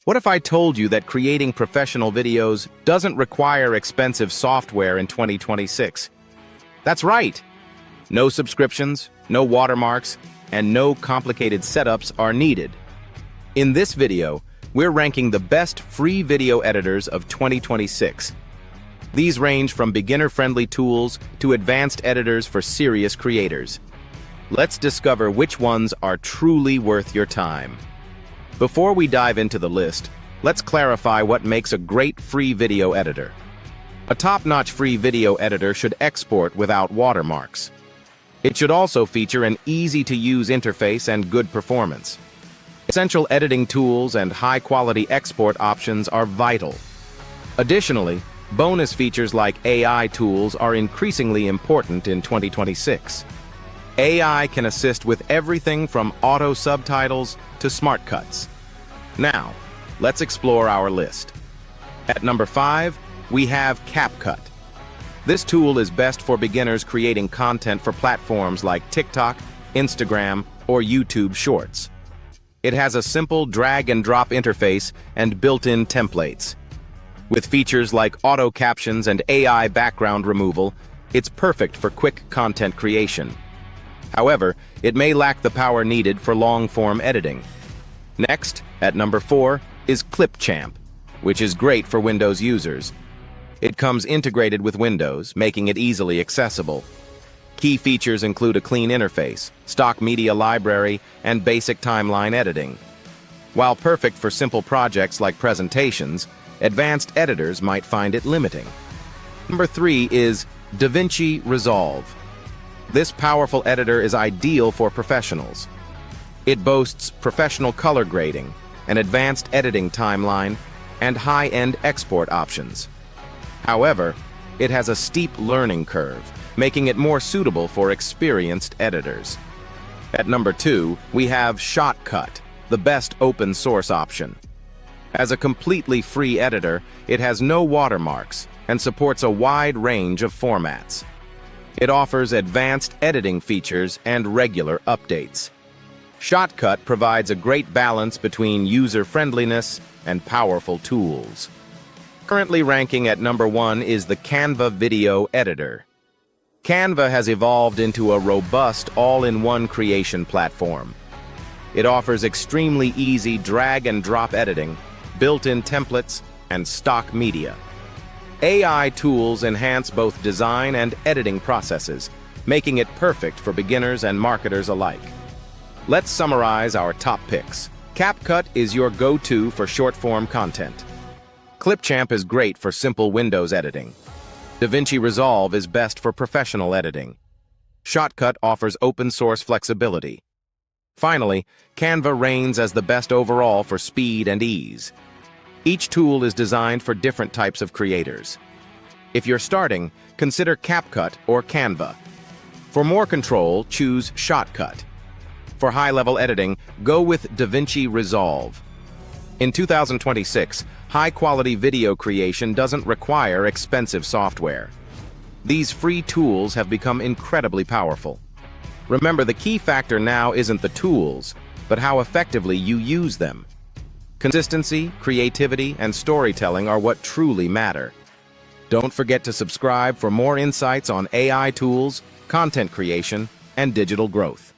What if I told you that creating professional videos doesn't require expensive software in 2026? That's right! No subscriptions, no watermarks, and no complicated setups are needed. In this video, we're ranking the best free video editors of 2026. These range from beginner-friendly tools to advanced editors for serious creators. Let's discover which ones are truly worth your time. Before we dive into the list, let's clarify what makes a great free video editor. A top-notch free video editor should export without watermarks. It should also feature an easy-to-use interface and good performance. Essential editing tools and high-quality export options are vital. Additionally, bonus features like AI tools are increasingly important in 2026. AI can assist with everything from auto subtitles to smart cuts. Now, let's explore our list. At number 5, we have CapCut. This tool is best for beginners creating content for platforms like TikTok, Instagram, or YouTube Shorts. It has a simple drag-and-drop interface and built-in templates. With features like auto captions and AI background removal, it's perfect for quick content creation. However, it may lack the power needed for long-form editing. Next, at number 4, is Clipchamp, which is great for Windows users. It comes integrated with Windows, making it easily accessible. Key features include a clean interface, stock media library, and basic timeline editing. While perfect for simple projects like presentations, advanced editors might find it limiting. Number 3 is DaVinci Resolve. This powerful editor is ideal for professionals. It boasts professional color grading, an advanced editing timeline, and high-end export options. However, it has a steep learning curve, making it more suitable for experienced editors. At number 2, we have Shotcut, the best open-source option. As a completely free editor, it has no watermarks and supports a wide range of formats. It offers advanced editing features and regular updates. Shotcut provides a great balance between user-friendliness and powerful tools. Currently ranking at number 1 is the Canva Video Editor. Canva has evolved into a robust all-in-one creation platform. It offers extremely easy drag-and-drop editing, built-in templates, and stock media. AI tools enhance both design and editing processes, making it perfect for beginners and marketers alike. Let's summarize our top picks. CapCut is your go-to for short-form content. Clipchamp is great for simple Windows editing. DaVinci Resolve is best for professional editing. Shotcut offers open-source flexibility. Finally, Canva reigns as the best overall for speed and ease. Each tool is designed for different types of creators. If you're starting, consider CapCut or Canva. For more control, choose Shotcut. For high-level editing, go with DaVinci Resolve. In 2026, high-quality video creation doesn't require expensive software. These free tools have become incredibly powerful. Remember, the key factor now isn't the tools, but how effectively you use them. Consistency, creativity, and storytelling are what truly matter. Don't forget to subscribe for more insights on AI tools, content creation, and digital growth.